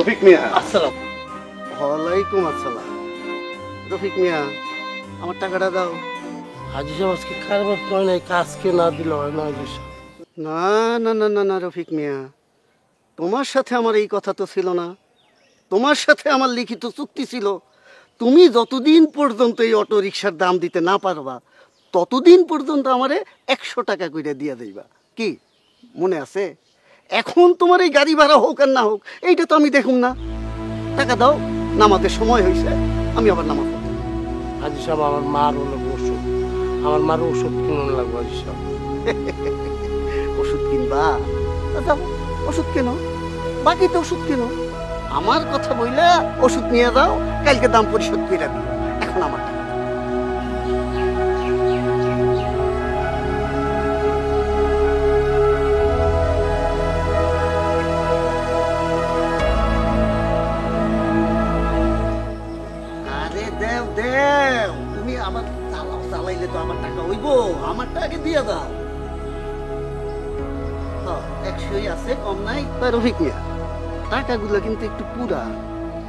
রফিক মিয়া। আসসালাম। ওয়ালাইকুম আসসালাম। রফিক মিয়া, আমার টাকাটা দাও। হাজি সাহেব আজকে কারবার করে নাই, কাজকে না দিল হয় না হাজি সাহেব। না না না না না রফিক মিয়া, তোমার সাথে আমার এই কথা তো ছিল না। তোমার সাথে আমার লিখিত চুক্তি ছিল, তুমি যতদিন পর্যন্ত এই অটো রিক্সার দাম দিতে না পারবা ততদিন পর্যন্ত আমারে 100 টাকা করে দিয়ে দিবা। কি মনে আছে? এখন তোমার এই গাড়ি ভাড়া হোক আর না হোক এইটা তো আমি দেখুন না। টাকা দাও, নামাতে সময় হয়েছে, আমি আবার নামাবো। হাজি সাহেব আমার মার হলো ওষুধ, আমার মার ওষুধ কিনুন লাগবে হাজি সাহেব। ওষুধ কিনবা? যাও ওষুধ কেনো, বাকিতে ওষুধ কেনো। আমার কথা বইলা ওষুধ নিয়ে যাও, কালকে দাম পরিশোধ করে দিও। এখন আমার টাকা। আরে দেও দেও, তুমি আমার চালাও, চালাইলে তো আমার টাকা হইব। আমার টাকা দিয়ে দাও। 100ই আছে, কম নাই। রফিক মিয়া, টাকাগুলো কিন্তু একটু পুরা,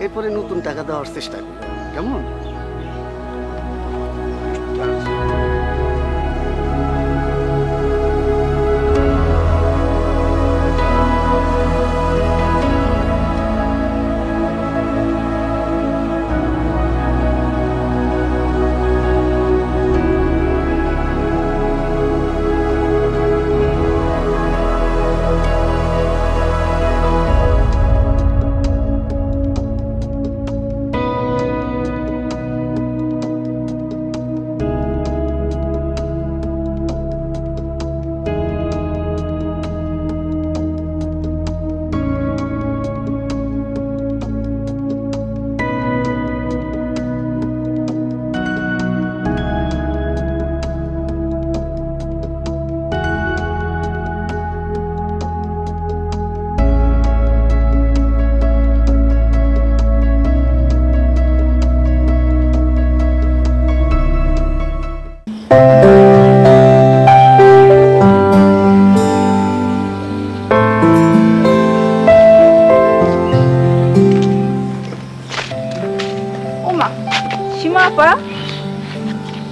এরপরে নতুন টাকা দেওয়ার চেষ্টা করো, কেমন?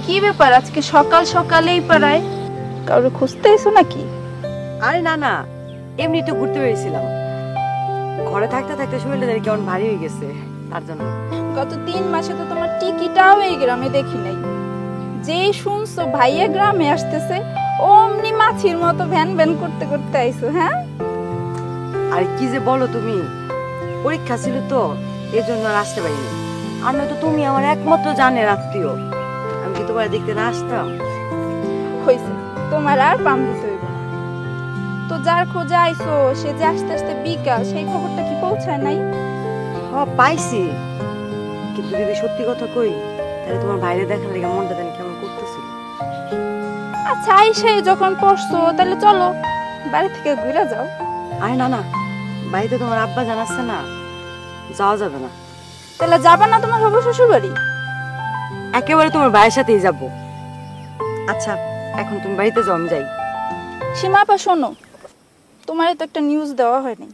কি ব্যাপার আজকে সকাল সকালেই পাড়ায় কাউরে খুঁজতে এসো নাকি? আরে না না, এমনি তো ঘুরতে বেরিয়েছিলাম। ঘরে থাকতে থাকতে শরীরটা দেখি কেমন ভারী হয়ে গেছে, তার জন্য। গত 3 মাসে তো তোমার টিকিটাও এই গ্রামে দেখি নাই। যেই শুনছো ভাইয়া গ্রামে আসতেছে অমনি মাছির মতো ভ্যান ভ্যান করতে করতে আইছো। হ্যাঁ আর কি যে বলো তুমি, পরীক্ষা ছিল তো এই জন্য আর আসতে পারিনি। আর নয়তো তুমি আমার একমাত্র জানের আত্মীয়, আমি কি তোমার দেখতে না আসতাম? হইছে, তোমার আর পাম দিতে হইব না। তো যার খোঁজে আইছো সে যে আস্তে আস্তে বিকাল, সেই খবরটা কি পৌঁছায় নাই? পাইছি, কিন্তু যদি সত্যি কথা কই তাহলে তোমার বাইরে দেখার লেগে মনটা জানি কেমন করতেছিল। আচ্ছা আইসে যখন পড়ছো তাহলে চলো বাড়ি থেকে ঘুরে যাও। আরে না না, বাড়িতে তোমার আব্বা জানাচ্ছে না, যাওয়া যাবে না। তাহলে যাবা না তোমার হবু শ্বশুর বাড়ি? একেবারে তোমার ভাইয়ের সাথেই যাব। আচ্ছা এখন তুমি বাড়িতে যাও, আমি যাই। সীমা আপা শোনো, তোমার তো একটা নিউজ দেওয়া হয়নি।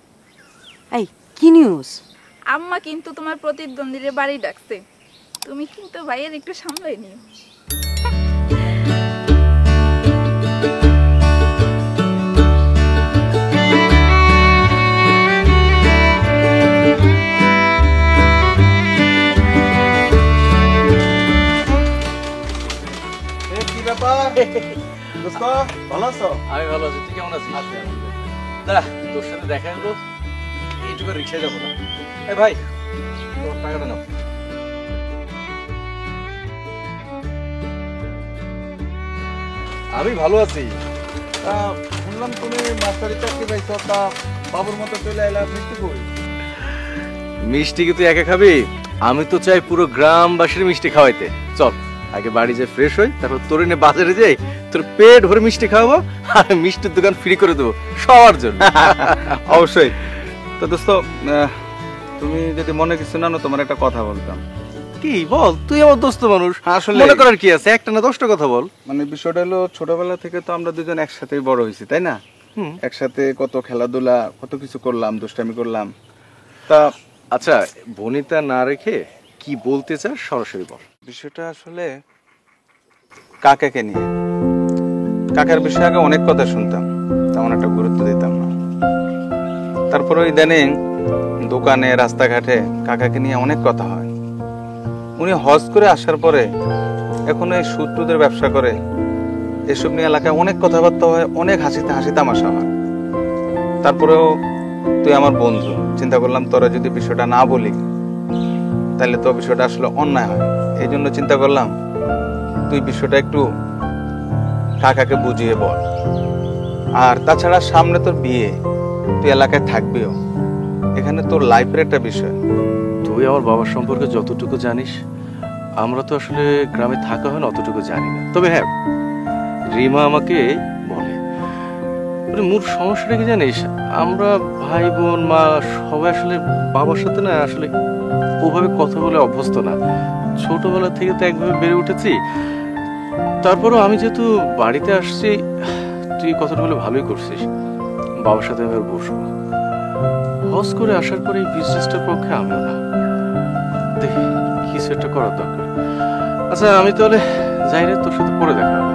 এই কি নিউজ? আম্মা কিন্তু তোমার প্রতিদ্বন্দ্বীর বাড়ি ডাকছে, তুমি কিন্তু ভাইয়ের একটু সামলাই নিও। ভালো আছো? আমি ভালো আছি, তুই কেমন আছিস? দাঁড়া, তোর সাথে দেখা হলো, এইটুকু রিক্সায় যাবো না। এই ভাই, তোর টাকাটা নাও। আমি ভালো আছি। শুনলাম তুমি মাস্টারি চাকরি পাইছো, তা বাবুর মতো চলে এলা, মিষ্টি কই? মিষ্টি কি তুই একা খাবি? আমি তো চাই পুরো গ্রামবাসীর মিষ্টি খাওয়াইতে। চল আগে বাড়ি যে ফ্রেশ হই, তারপর তোর এনে বাজারে যাই, তোর পেট ভরে মিষ্টি খাওয়াবো, আর মিষ্টির দোকান ফ্রি করে দেবো সবার জন্য। অবশ্যই। তো দোস্ত, তুমি যদি মনে কিছু না, তোমার একটা কথা বলতাম। কি বল? তুই আমার দোস্ত মানুষ, আসলে মনে করার কি আছে? একটা না 10টা কথা বল। মানে বিষয়টা হলো, ছোটবেলা থেকে তো আমরা দুজন একসাথেই বড় হয়েছি, তাই না? একসাথে কত খেলাধুলা, কত কিছু করলাম, দুষ্টামি করলাম। তা আচ্ছা, বনিতা না রেখে কি বলতে চাস সরাসরি বল। বিষয়টা আসলে কাকাকে নিয়ে। কাকার বিষয়ে আগে অনেক কথা শুনতাম, তেমন একটা গুরুত্ব দিতাম না। তারপরে ইদানিং দোকানে রাস্তাঘাটে কাকাকে নিয়ে অনেক কথা হয়। উনি হজ করে আসার পরে এখন এই সুদ টুদের ব্যবসা করে, এসব নিয়ে এলাকায় অনেক কথাবার্তা হয়, অনেক হাসি তামাশা হয়। তারপরেও তুই আমার বন্ধু, চিন্তা করলাম তোরা যদি বিষয়টা না বলি তাহলে তো বিষয়টা আসলে অন্যায় হয়। এই জন্য চিন্তা করলাম তুই বিষয়টা একটু কাকাকে বুঝিয়ে বল। আর তাছাড়া সামনে তোর বিয়ে, তুই এলাকায় থাকবিও, এখানে তোর লাইফের একটা বিষয়। তুই আমার বাবার সম্পর্কে যতটুকু জানিস, আমরা তো আসলে গ্রামে থাকা হয় না, অতটুকু জানি না। তবে হ্যাঁ, রিমা আমাকে বলে, মূল সমস্যাটা কি জানিস, আমরা ভাই বোন মা সবাই আসলে বাবার সাথে না আসলে ওভাবে কথা বলে অভ্যস্ত না। ছোটবেলা থেকে তো একভাবে বেড়ে উঠেছি। তারপরও আমি যেহেতু বাড়িতে আসছি, তুই কথাটা বলে ভালোই করছিস। বাবার সাথে আমি আর বসবো। হজ করে আসার পরে এই বিজনেসটার পক্ষে আমিও না, দেখি কিছু একটা করার দরকার। আচ্ছা, আমি তাহলে যাই রে, তোর সাথে পরে দেখা হবে।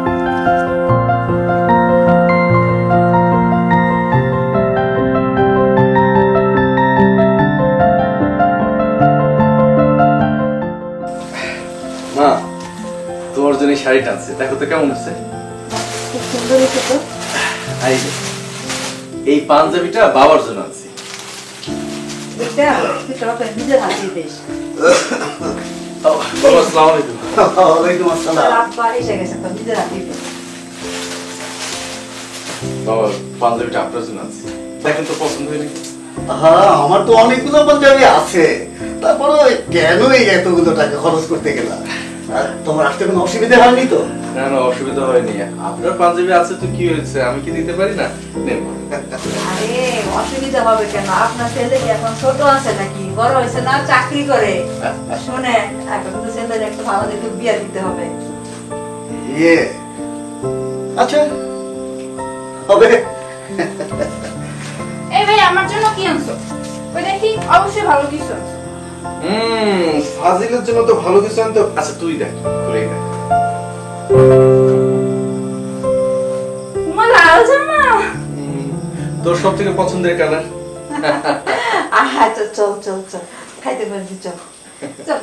মা, তোমার জন্য এই শাড়িটা আছে, দেখো তো কেমন আছে। খুব সুন্দর হয়েছে তো। এই পাঞ্জাবিটা বাবার জন্য আনছি। নিজের হাতে বেশ। বাবা, আসসালামু আলাইকুম। ওয়ালাইকুম আসসালাম। আব্বা এসে গেছে তো, নিজের হাতে বেশ। বাবা, পাঞ্জাবিটা আপনার জন্য আনছি, দেখেন তো পছন্দ হয়নি। হ্যাঁ, আমার তো অনেকগুলো পাঞ্জাবি আছে, তারপরে কেন এই এতগুলো টাকা খরচ করতে গেলাম? আর তোমার আসতে কোনো অসুবিধা হয়নি তো? না না, অসুবিধা হয়নি। আপনার পাঞ্জাবি আছে তো কি হয়েছে, আমি কি দিতে পারি না? নেন। আরে অসুবিধা হবে কেন? আপনার ছেলে কি এখন ছোট আছে নাকি? বড় হয়েছে না, চাকরি করে। শুনে এখন তো ছেলের একটা ভালো দেখে বিয়ে দিতে হবে। ইয়ে, আচ্ছা হবে। এই ভাই, আমার জন্য কি আনছো? ওই দেখি, অবশ্যই ভালো কিছু আনছো। ফাজিলের জন্য তো ভালো কিছু আনতে। আচ্ছা, তুই দেখ, খুলে দেখ। তোমার লাল জামা। তোর সব থেকে পছন্দের কালার। আচ্ছা, চল চল চল, খাইতে পারবি, চল চল।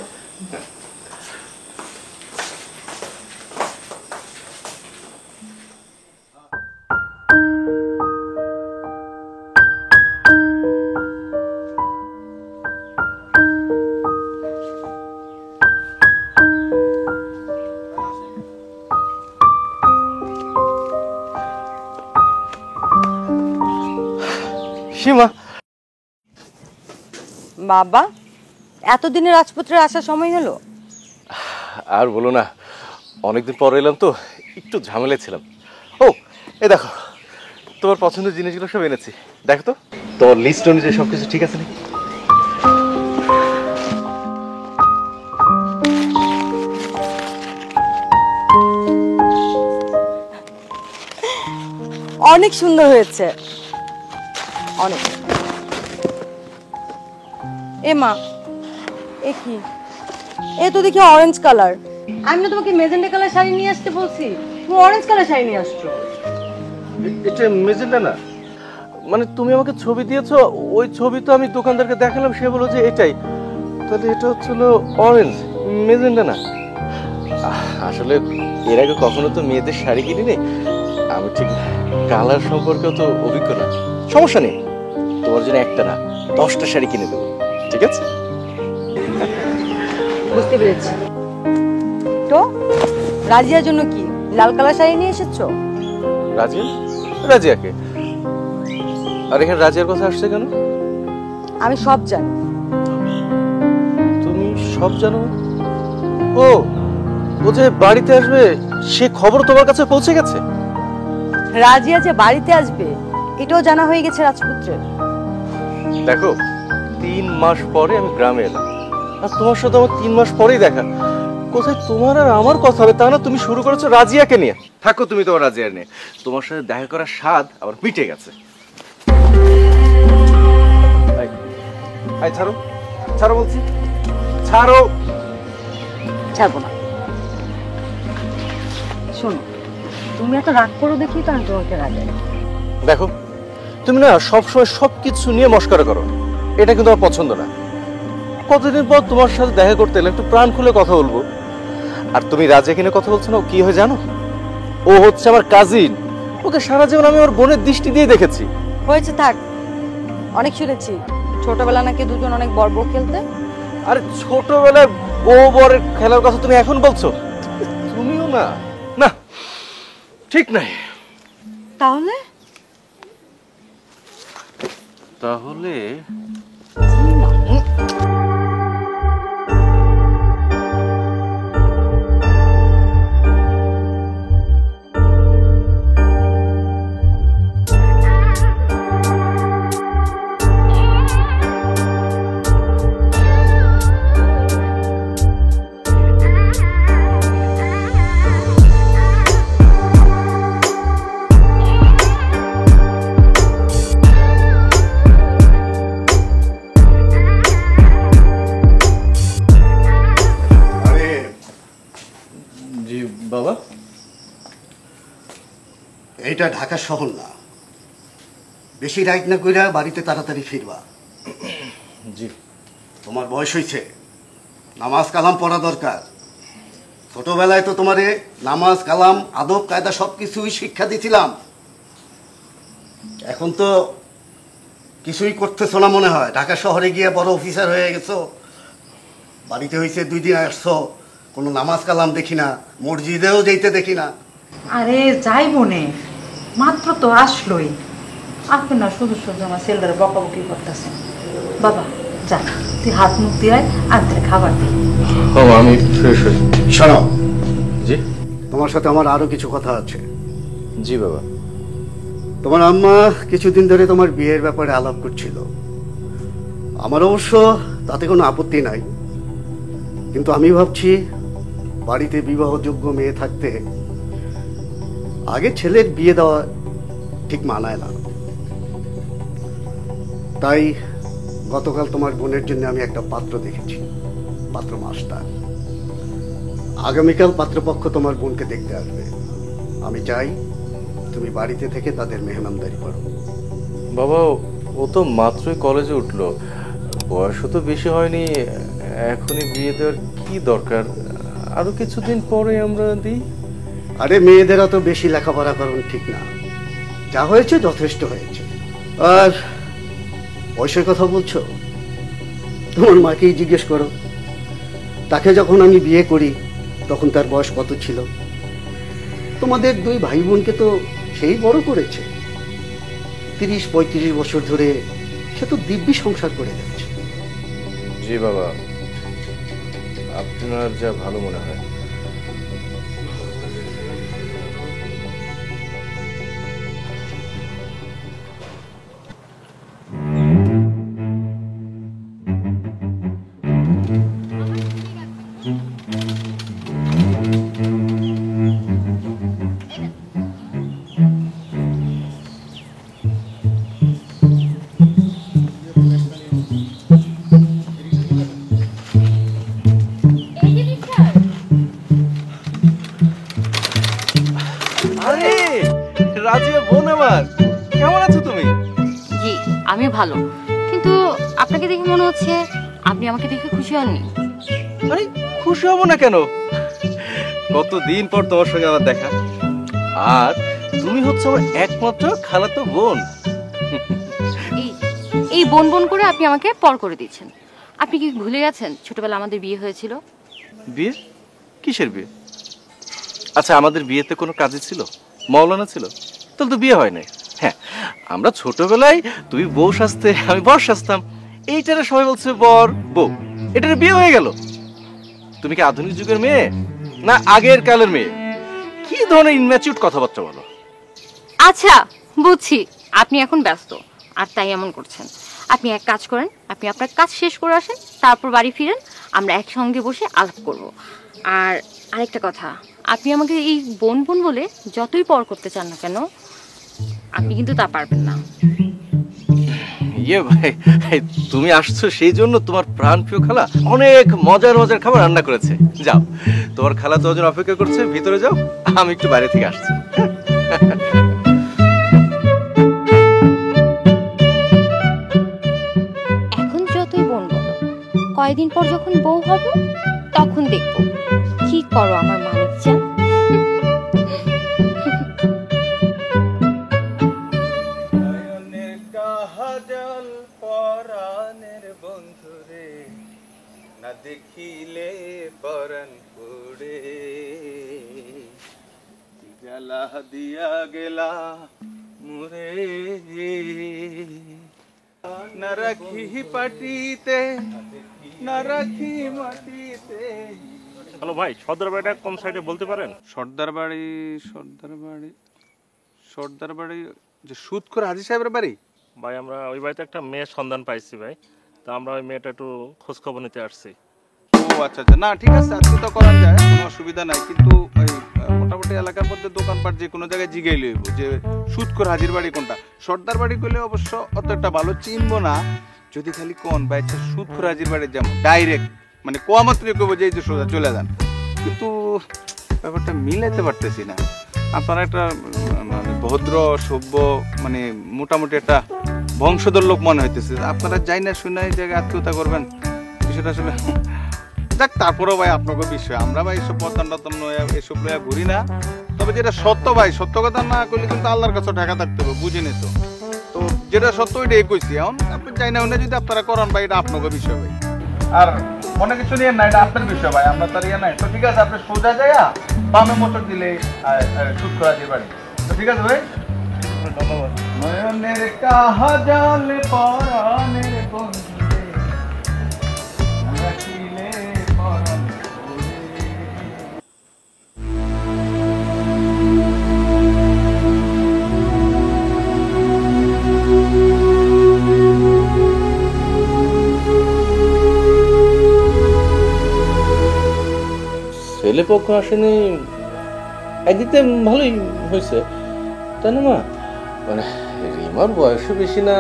সীমা, বাবা, এতদিনে রাজপুত্রের আসার সময় হলো? আর বলো না, অনেকদিন পর এলাম তো, একটু ঝামেলা ছিলাম। ও, এই দেখো, তোমার পছন্দের জিনিসগুলো সব এনেছি, দেখো তো তোমার লিস্ট অনুযায়ী সবকিছু ঠিক আছে নাকি। অনেক সুন্দর হয়েছে, অনেক। এ মা, এ কি? এ তো দেখি অরেঞ্জ কালার। আমি না তোমাকে মেজেন্টা কালার শাড়ি নিয়ে আসতে বলছি, তুমি অরেঞ্জ কালার শাড়ি নিয়ে আসছো। এটা মেজেন্টা না, মানে তুমি আমাকে ছবি দিয়েছো, ওই ছবি তো আমি দোকানদারকে দেখালাম, সে বলল যে এটাই। তাহলে এটা হচ্ছিল অরেঞ্জ, মেজেন্টা না। আসলে এর আগে কখনো তো মেয়েদের শাড়ি কিনিনি, আমি ঠিক কালার সম্পর্কেও তো অভিজ্ঞ না। সমস্যা নেই, তোমার জন্য একটা না 10টা শাড়ি কিনে দেবো, ঠিক আছে? বুঝতে পেরেছি। তো রাজিয়ার জন্য কি লাল কালার শাড়ি নিয়ে এসেছো? রাজিয়া? রাজিয়াকে? আর এখানে রাজিয়ার কথা আসছে কেন? আমি সব জানি। তুমি সব জানো? ও, ও যে বাড়িতে আসবে সে খবর তোমার কাছে পৌঁছে গেছে? রাজিয়া যে বাড়িতে আসবে এটাও জানা হয়ে গেছে রাজপুত্রের। দেখো, 3 মাস পরে আমি গ্রামে এলাম, আর তোমার সাথে আমার 3 মাস পরেই দেখা। কোথায় তোমার আর আমার কথা হবে তা না, তুমি শুরু করেছো রাজিয়াকে নিয়ে। থাকো তুমি তোমার রাজিয়ার নিয়ে, তোমার সাথে দেখা করার স্বাদ আবার মিটে গেছে। ছাড়ো, ছাড়ো বলছি, ছাড়ো। ছাড়বো না। শোনো, তুমি এত রাগ করো দেখি তো আমি তোমাকে রাগে। দেখো, তুমি না সবসময় সবকিছু নিয়ে মস্করা করো, এটা কিন্তু আমার পছন্দ না। কতদিন পর তোমার সাথে দেখা করতে এলে একটু প্রাণ খুলে কথা বলবো। আর তুমি রাজিয়াকে নিয়ে কথা বলছো না, ও কি হয় জানো? ও হচ্ছে আমার কাজিন, ওকে সারা জীবন আমি ওর বোনের দৃষ্টি দিয়ে দেখেছি। হয়েছে, থাক, অনেক শুনেছি। ছোটবেলা নাকি দুজন অনেক বড় বউ খেলতে। আরে ছোটবেলায় বউ বরের খেলার কথা তুমি এখন বলছো? তুমিও না, না ঠিক নাই। তাহলে তাহলে বাবা, এইটা ঢাকা শহর না, বেশি রাইট না কইরা বাড়িতে তাড়াতাড়ি ফিরবা। জি। তোমার বয়স হয়েছে, নামাজ কালাম পড়া দরকার। ছোটবেলায় তো তোমারে নামাজ কালাম আদব কায়দা সব কিছুই শিক্ষা দিছিলাম। এখন তো কিছুই করতেছো না মনে হয়। ঢাকা শহরে গিয়ে বড় অফিসার হয়ে গেছো, বাড়িতে হয়েছে 2 দিন আসছো, কোনো নামাজ কালাম দেখি না, মসজিদেও যেতে দেখি না। আরে যাই মনে, মাত্র তো আসলোই। আপনি না শুধু শুধু আমার ছেলেদের বকাবকি করতেছেন। বাবা যা, তুই হাত মুখ দিয়ে আর খাবার দিই। আমি ফ্রেশ হই। শোনো, জি। তোমার সাথে আমার আরো কিছু কথা আছে। জি বাবা। তোমার আম্মা কিছুদিন ধরে তোমার বিয়ের ব্যাপারে আলাপ করছিল। আমার অবশ্য তাতে কোনো আপত্তি নাই, কিন্তু আমি ভাবছি বাড়িতে বিবাহযোগ্য মেয়ে থাকতে আগে ছেলের বিয়ে দেওয়া ঠিক মানায় না। তাই গতকাল তোমার বোনের জন্য আমি একটা পাত্র দেখেছি, পাত্র মাস্টার। আগামীকাল পাত্রপক্ষ তোমার বোনকে দেখতে আসবে। আমি চাই তুমি বাড়িতে থেকে তাদের মেহমানদারি করো। বাবা, ও তো মাত্রই কলেজে উঠলো, বয়সও তো বেশি হয়নি, এখনই বিয়ে দেওয়ার কি দরকার? আরো কিছুদিন পরে আমরা দিই। আরে মেয়েদের অত বেশি লেখাপড়া করানো ঠিক না, যা হয়েছে যথেষ্ট হয়েছে। আর বয়সের কথা বলছো, তোমার মাকেই জিজ্ঞেস করো, তাকে যখন আমি বিয়ে করি তখন তার বয়স কত ছিল? তোমাদের 2 ভাই বোনকে তো সেই বড় করেছে। 30-35 বছর ধরে সে তো দিব্যি সংসার করে যাচ্ছে। জি বাবা, আপনার যা ভালো মনে হয়। আরে রাজিয়া বোন আমার, কেমন আছো তুমি? জি, আমি ভালো, কিন্তু আপনাকে দেখে মনে হচ্ছে আপনি আমাকে দেখে খুশি হননি। আরে খুশি হব না কেন? কতদিন পর তোমার সঙ্গে আমার দেখা, আর তুমি হচ্ছে আমার একমাত্র খালাতো বোন। এই বোন বোন করে আপনি আমাকে পর করে দিচ্ছেন। আপনি কি ভুলে গেছেন ছোটবেলা আমাদের বিয়ে হয়েছিল? বিয়ে? কিসের বিয়ে? আচ্ছা, আমাদের বিয়েতে কোনো কাজই ছিল? মৌলানা ছিল? তাহলে তো বিয়ে হয় নাই। হ্যাঁ, আমরা ছোটবেলায় তুই বউ সাজতে, আমি বর সাজতাম, এইটারে সবাই বলছে বর বউ, এটারে বিয়ে হয়ে গেল। তুমি কি আধুনিক যুগের মেয়ে না আগের কালের মেয়ে? কি ধরনের ইনম্যাচিউরড কথাবার্তা বলো? আচ্ছা বুঝছি, আপনি এখন ব্যস্ত আর তাই এমন করছেন। আপনি এক কাজ করেন, আপনি আপনার কাজ শেষ করে আসেন, তারপর বাড়ি ফিরেন, আমরা একসঙ্গে বসে আলাপ করব। আর আরেকটা কথা, আপনি আমাকে এই বোন বোন বলে যতই পর করতে চান না কেন, আপনি কিন্তু তা পারবেন না। ইয়ে ভাই, তুমি আসছো সেই জন্য তোমার প্রাণপ্রিয় খালা অনেক মজার মজার খাবার রান্না করেছে। যাও, তোমার খালা তোমার জন্য অপেক্ষা করছে, ভিতরে যাও, আমি একটু বাইরে থেকে আসছি। এখন যতই বোন বলো, কয়দিন পর যখন বউ হব তখন দেখবো কি করো আমার মানিক চান। বন্ধুরে না দেখিলে পরাণ পড়ে, জ্বালা দিয়া গেলা মুরে, না রাখি পাটিতে না রাখি মাটিতে। হ্যালো ভাই, সর্দার বাড়িটা কোন সাইডে বলতে পারেন? সর্দার বাড়ি সর্দার বাড়ি যে সুদ করে হাজি সাহেবের বাড়ি। ভাই আমরা ওই বাড়িতে একটা মেয়ের সন্ধান পাইছি ভাই, তা আমরা ওই মেয়েটা একটু খোঁজ খবর নিতে আসছি। ও আচ্ছা আচ্ছা, না ঠিক আছে, আজকে তো করা যায়, কোনো অসুবিধা নাই। কিন্তু ওই মোটামুটি এলাকার মধ্যে দোকানপাট যে কোনো জায়গায় জিগাই লইব যে সুদ করে হাজির বাড়ি কোনটা। সর্দার বাড়ি করলে অবশ্য অত একটা ভালো চিনবো না, যদি খালি কোন বা ইচ্ছা সুদ করে হাজির বাড়ি যেমন ডাইরেক্ট মানে কোয়া মাত্রই করবো যে এই যে সোজা চলে যান, কিন্তু ব্যাপারটা মিলাইতে পারতেছি না। আপনারা একটা মানে ভদ্র সভ্য মানে মোটামুটি একটা বংশধর লোক মনে হইতেছে, আপনারা যাই না শুনে এই জায়গায় আত্মীয়তা করবেন, বিষয়টা আসলে যাক। তারপরেও ভাই আপনাকে বিষয়, আমরা ভাই এসব পতন টতন এসব লইয়া ঘুরি না। তবে যেটা সত্য ভাই, সত্য কথা না করলে কিন্তু আল্লাহর কাছে ঢাকা থাকতে হবে, বুঝিনি তো। তো যেটা সত্য ওইটাই কইছি, এখন আপনি যাই না উনি যদি আপনারা করান ভাই, এটা আপনাকে বিষয় ভাই। আর মনে কিছু নিয়ে না, এটা আপনার বিষয় ভাই, আমরা তার ইয়ে নাই। তো ঠিক আছে, আপনি সোজা যাইয়া বামে মোটর দিলে সুদ করা যে বাড়ি। তো ঠিক আছে ভাই, ধন্যবাদ। নয়নের কাহাজাল পরাণের বন্ধুরে রাখিলে পরাণ পড়ে। ছেলে পক্ষ আসেনি, একদিকে ভালোই হয়েছে তাই না মা? মানে রিমার বয়সও বেশি না,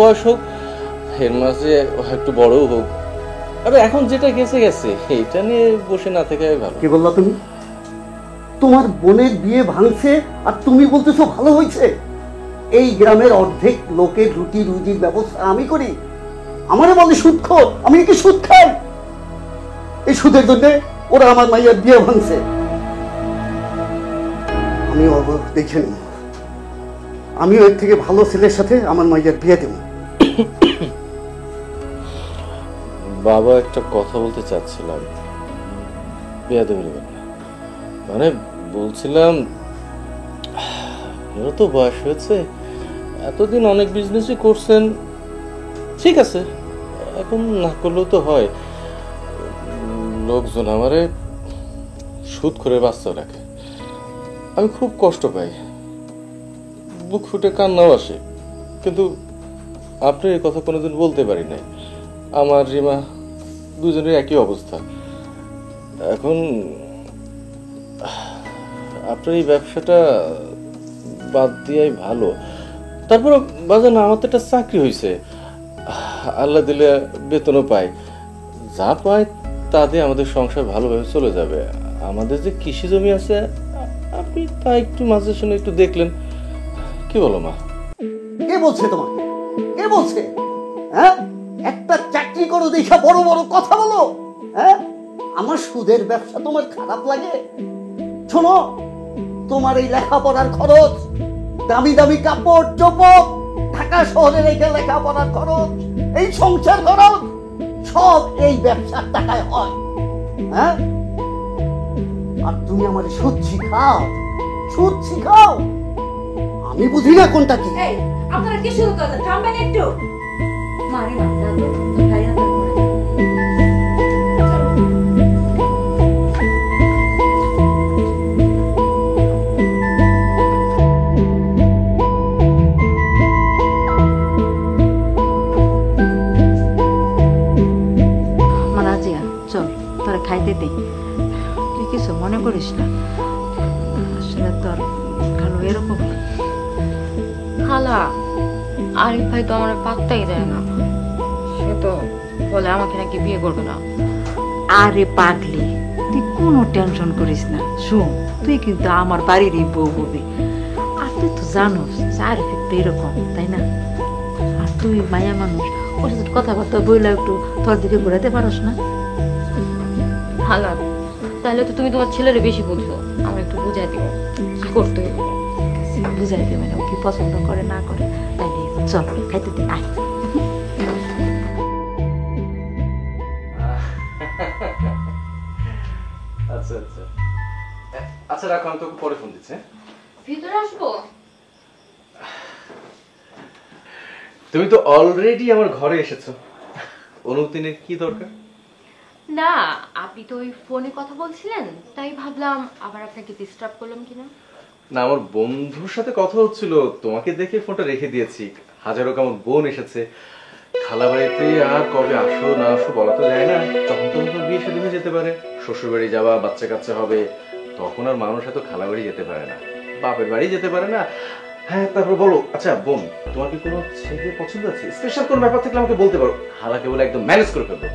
বয়স হোক, এর মাঝে একটু বড়ও হোক, আরে এখন যেটা গেছে গেছে, এটা নিয়ে বসে না থেকে ভালো। কি বললা তুমি? তোমার বোনের বিয়ে ভাঙছে আর তুমি বলতেছো ভালো হয়েছে? এই গ্রামের অর্ধেক লোকের রুটি রুজির ব্যবস্থা আমি করি, আমারে বলে সুদখোর, আমি কি সুদ খাই? এই সুদের জন্য ওরা আমার মাইয়ার বিয়ে ভাঙছে। আমি দেখে নিই, আমিও এর থেকে ভালো ছেলের সাথে আমার মাইয়ার বিয়ে দেব। বাবা একটা কথা বলতে চাচ্ছিলাম, বিয়ে দেবেন না, মানে বলছিলাম এরও তো বয়স হয়েছে, এতদিন অনেক বিজনেসই করছেন, ঠিক আছে, এখন না করলেও তো হয়। লোকজন আমারে সুদ করে বাঁচতে রাখে, আমি খুব কষ্ট পাই, বুক ফুটে কান্নাও আসে, কিন্তু আপনি এই কথা কোনোদিন বলতে পারি নাই। আমার রিমা দুজনের একই অবস্থা। এখন আপনার এই ব্যবসাটা বাদ দিয়াই ভালো। তারপর বাজার আমার তো একটা চাকরি হয়েছে, আল্লাহ দিলে বেতনও পাই, যা পাই তা দিয়ে আমাদের সংসার ভালোভাবে চলে যাবে। আমাদের যে কৃষি জমি আছে, আপনি তা একটু মাঝে শুনে একটু দেখলেন, কি বলো মা? কে বলছে তোমাকে? কে বলছে? হ্যাঁ, একটা চাকরি করো দেখা বড় বড় কথা বলো? হ্যাঁ, আমার সুদের ব্যবসা তোমার খারাপ লাগে? শোনো, তোমার এই লেখাপড়ার খরচ, দামি দামি কাপড় চোপড়, ঢাকা শহরে রেখে লেখাপড়ার খরচ, এই সংসার খরচ সব এই ব্যবসার টাকায় হয়। হ্যাঁ, আর তুমি আমার সুদ শিখাও, সুদ শিখাও, আমি বুঝি না কোনটা কি। আপনারা কি শুরু করেন? থামবেন একটু। মারে না দাদু, খাই না তারপরে। মারাজিয়া চল, তোরা খাইতে দে, তুই কিছু মনে করিস না, আসলে তোর খালো এরকম। খালা আরিফ ভাই তো আমার পাত্তাই দেয় না, সে তো বলে আমাকে নাকি বিয়ে করবে না। আরে পাগলি, তুই কোনো টেনশন করিস না। শোন, তুই কিন্তু আমার বাড়িরই বউ হবি। আর তুই তো জানোস যে আরিফ একটু এরকম, তাই না? আর তুই মায়া মানুষ, ওর সাথে কথাবার্তা বইলা একটু তোর দিকে ঘুরাতে পারস না? ভালো, তাহলে তো তুমি তোমার ছেলেরে বেশি বুঝো, আমার একটু বুঝাই দিও কি করতে হবে। বুঝাই দেবে না, ও কি পছন্দ করে না করে। তাইলে চল খাইতে দে, আয়। আচ্ছা আচ্ছা আচ্ছা, রাখো, আমি তোকে পরে ফোন দিচ্ছি। ভিতরে আসবো? তুমি তো অলরেডি আমার ঘরে এসেছো, অনুদিনের কি দরকার? না, আপনি তো ওই ফোনে কথা বলছিলেন, তাই ভাবলাম আবার আপনাকে ডিস্টার্ব করলাম কিনা। না, আমার বন্ধুর সাথে কথা হচ্ছিল, তোমাকে দেখে ফোনটা রেখে দিয়েছি। হাজারো কেমন বোন এসেছে, খালা বাড়িতে আর কবে আসো না আসো বলা তো যায় না, তখন তো তোমার বিয়ে শুরু হয়ে যেতে পারে, শ্বশুর বাড়ি যাওয়া, বাচ্চা কাচ্চা হবে, তখন আর মানুষ এত খালা বাড়ি যেতে পারে না, বাপের বাড়ি যেতে পারে না। হ্যাঁ, তারপর বলো, আচ্ছা বোন, তোমার কি কোনো ছেলে পছন্দ আছে? স্পেশাল কোনো ব্যাপার থাকলে আমাকে বলতে পারো, খালাকে বলে একদম ম্যানেজ করে ফেলবো।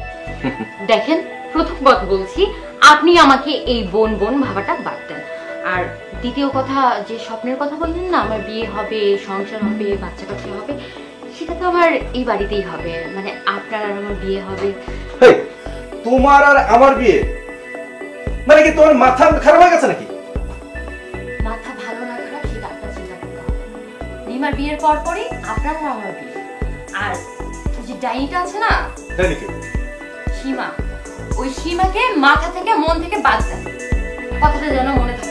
দেখেন, প্রথম কথা বলছি, আপনি আমাকে এই বোন বোন ভাবাটা বাদ দেন। আর দ্বিতীয় কথা, যে স্বপ্নের কথা বললেন না, আমার বিয়ে হবে, সংসার হবে, বাচ্চা কাচ্চা হবে, সেটা তো আমার এই বাড়িতেই হবে, মানে আপনার আর আমার বিয়ে হবে। তোমার আর আমার বিয়ে মানে কি তোমার মাথা খারাপ হয়ে গেছে নাকি? মাথা ভালো না খারাপ সেটা আপনার চিন্তা করতে হবে। রিমার বিয়ের পর পরই আপনার আর আমার বিয়ে। আর ওই যে ডাইনিটা আছে না, সীমা, ওই সীমাকে মাথা থেকে মন থেকে বাদ দেন, কথাটা যেন মনে থাকে।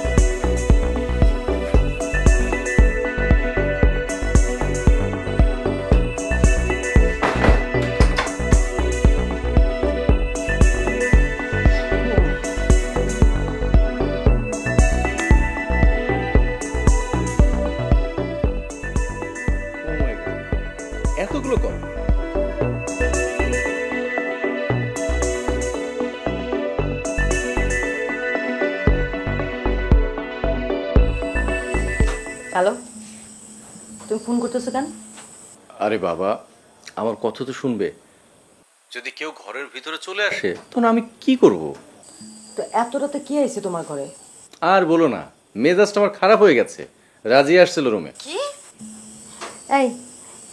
এতগুলো কম? হ্যালো, তুমি ফোন করতেছো কেন? আরে বাবা, আমার কথা তো শুনবে। যদি কেউ ঘরের ভিতরে চলে আসে তখন আমি কি করব? তো এত রাতে কি আইছে তোমার ঘরে? আর বলো না, মেজাজটা আমার খারাপ হয়ে গেছে। রাজি আসছিল রুমে। কি? এই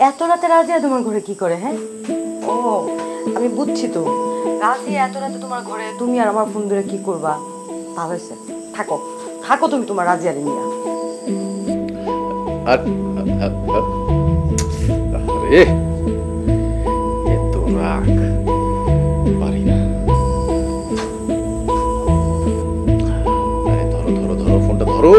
এত রাতে রাজিয়া তোমার ঘরে কি করে? হ্যাঁ, ও আমি বুঝছি তো, রাজিয়া এত রাতে তোমার ঘরে, তুমি আর আমার ফোন ধরে কি করবা? ভালো হয়েছে, থাকো থাকো তুমি তোমার রাজিয়ারে নিয়ে। আর আরে এত রাগ পারি না। আরে ধরো ধরো ধরো, ফোনটা ধরো।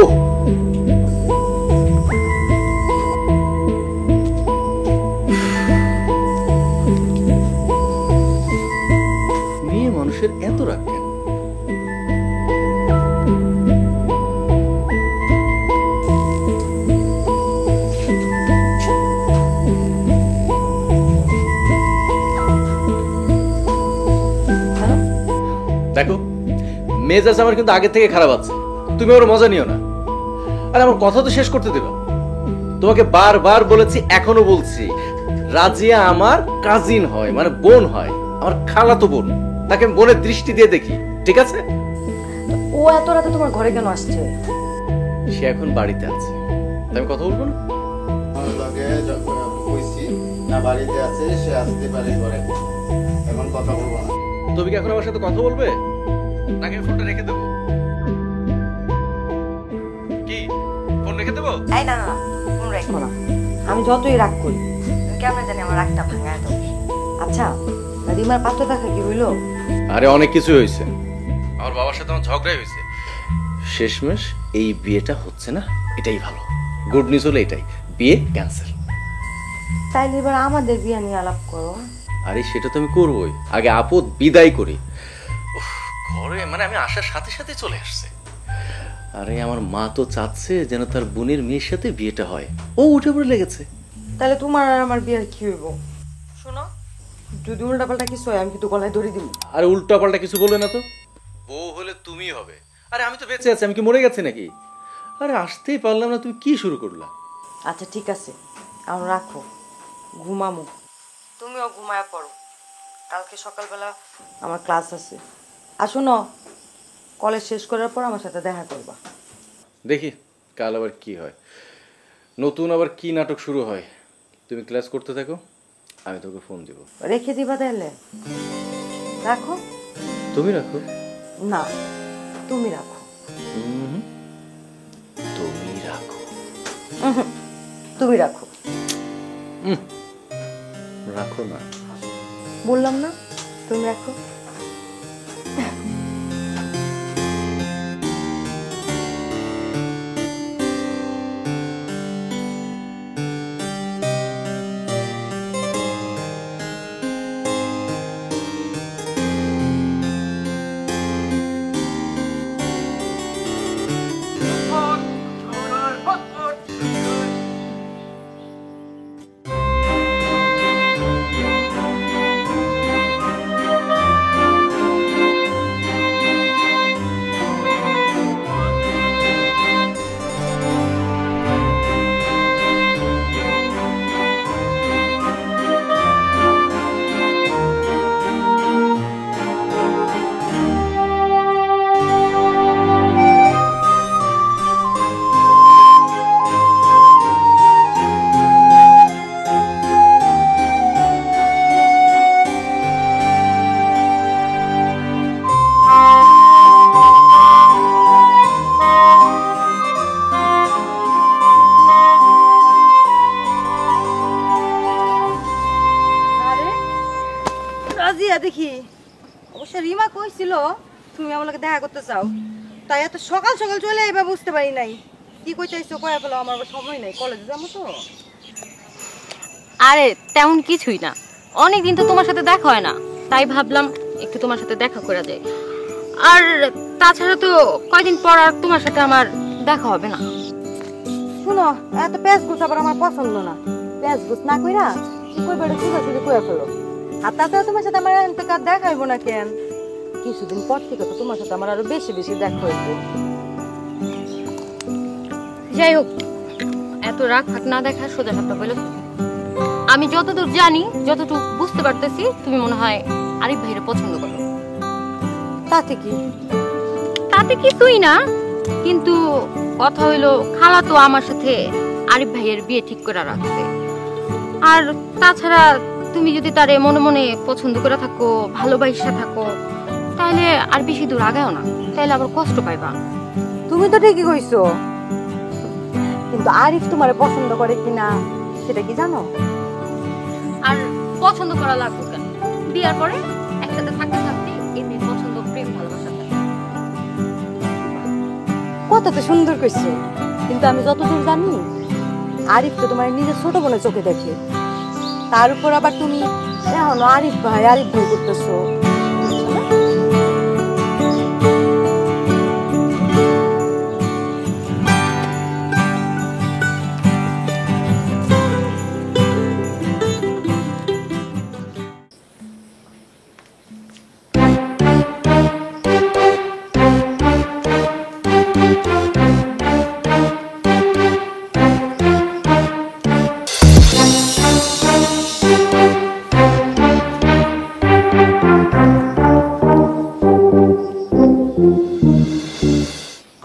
মেয়ে মানুষের এত রাগ কেন? দেখো, মেজাজ আমার কিন্তু আগে থেকে খারাপ আছে, তুমি ওর মজা নিও না। আর আমার কথা তো শেষ করতে দেবা। তোমাকে বারবার বলেছি, এখনো বলছি, রাজিয়া আমার কাজিন হয়, মানে বোন হয়, আমার খালাতো বোন। তাকে আমি বোনের দৃষ্টি দিয়ে দেখি, ঠিক আছে? ও এত রাতে তোমার ঘরে কেন আসছে? সে এখন বাড়িতে আছে, তাই আমি কথা বলবো না। না বাড়িতে আছে, সে আসতে পারে ঘরে, এখন কথা বলবো না। তুমি কি এখন আমার সাথে কথা বলবে নাকি আমি ফোনটা রেখে দেবো? কি ফোন রেখে দেবো? এই না না, ফোন রাখো না। আমি যতই রাগ করি, তুমি কেমন জানি আমার রাগটা ভাঙায় দাও। আচ্ছা, রিমার পাত্র দেখা কি হইলো? আরে অনেক কিছু হয়েছে, আমার বাবার সাথে আমার ঝগড়াই হয়েছে। শেষমেশ এই বিয়েটা হচ্ছে না, এটাই ভালো। গুড নিউজ হলো এটাই, বিয়ে ক্যান্সেল। তাইলে এবার আমাদের বিয়ে নিয়ে আলাপ করো। আরে সেটা তো আমি করবোই, আগে আপদ বিদায় করি। উফ, ঘরে মানে আমি আসার সাথে সাথে চলে আসছে। আরে আমার মা তো চাচ্ছে যেন তার বোনের মেয়ের সাথে বিয়েটা হয়, ও উঠে পড়ে লেগেছে। তাহলে তোমার আর আমার বিয়ে কি হইব? শোনো, যদি উল্টাপাল্টা কিছু হয় আমি কিন্তু গলায় ধরে দিব। আরে উল্টা পাল্টা কিছু বলবে না তো, বউ হলে তুমি হবে। আরে আমি তো বেঁচে আছি, আমি কি মরে গেছি নাকি? আরে আসতেই পারলাম না, তুমি কি শুরু করলা? আচ্ছা ঠিক আছে, আমার রাখো, ঘুমামো। তুমিও ঘুমায়া পড়ো, কালকে সকালবেলা আমার ক্লাস আছে। আর শোনো, কলেজ শেষ করার পর আমার সাথে দেখা করবা। দেখি কাল আবার কি হয়, নতুন আবার কি নাটক শুরু হয়। তুমি ক্লাস করতে থাকো, আমি তোকে ফোন দিব। রেখে দিবা তাহলে? রাখো। তুমি রাখো। না, তুমি রাখো। তুমি রাখো। তুমি রাখো। রাখো না। বললাম না তুমি রাখো। দেখি অবশ্য রিমা কইছিল তুমি আমার লগে দেখা করতে চাও, তাই এত সকাল সকাল চলে আইবা বুঝতে পারি নাই। কি কই চাইছো কয়া ফেলো, আমার সময় নাই, কলেজে যাবো তো। আরে তেমন কিছুই না, অনেকদিন তো তোমার সাথে দেখা হয় না, তাই ভাবলাম একটু তোমার সাথে দেখা করা যায়। আর তাছাড়া তো কয়দিন পর আর তোমার সাথে আমার দেখা হবে না। শুনো, এত প্যাঁচ গুছ আবার আমার পছন্দ না। প্যাঁচ গুছ না কইরা কি কইবা এটা সোজাসুজি কইয়া ফেলো। আর তাছাড়া তোমার সাথে আমার এতকার দেখা হইব না কেন? কিছুদিন পর থেকে তো তোমার সাথে আমার আরো বেশি বেশি দেখা হইব। যাই হোক, এত রাগ ফাক না দেখা সোজা সাপটা বলে আমি যতদূর জানি, যতটুকু বুঝতে পারতেছি, তুমি মনে হয় আরিফ ভাইয়ের পছন্দ করো। তাতে কি? তাতে কিছুই না, কিন্তু কথা হইলো খালা তো আমার সাথে আরিফ ভাইয়ের বিয়ে ঠিক করে রাখছে। আর তাছাড়া তুমি যদি তারে মনে মনে পছন্দ করে থাকো, ভালোবাসা থাকো, তাহলে আর বেশি দূর আগাও না, তাহলে আবার কষ্ট পাইবা। তুমি তো ঠিকই কইছো, কিন্তু আরিফ তোমারে পছন্দ করে কিনা সেটা কি জানো? আর পছন্দ করা লাগবে কেন? বিয়ার পরে একসাথে থাকতে থাকতে এমনি পছন্দ, প্রেম, ভালোবাসা থাকে। কথা তো সুন্দর কইছো, কিন্তু আমি যতদূর জানি আরিফ তো তোমার নিজের ছোট বোনের চোখে দেখে। তার উপর আবার তুমি এখন আরিফ ভাই করতেছো।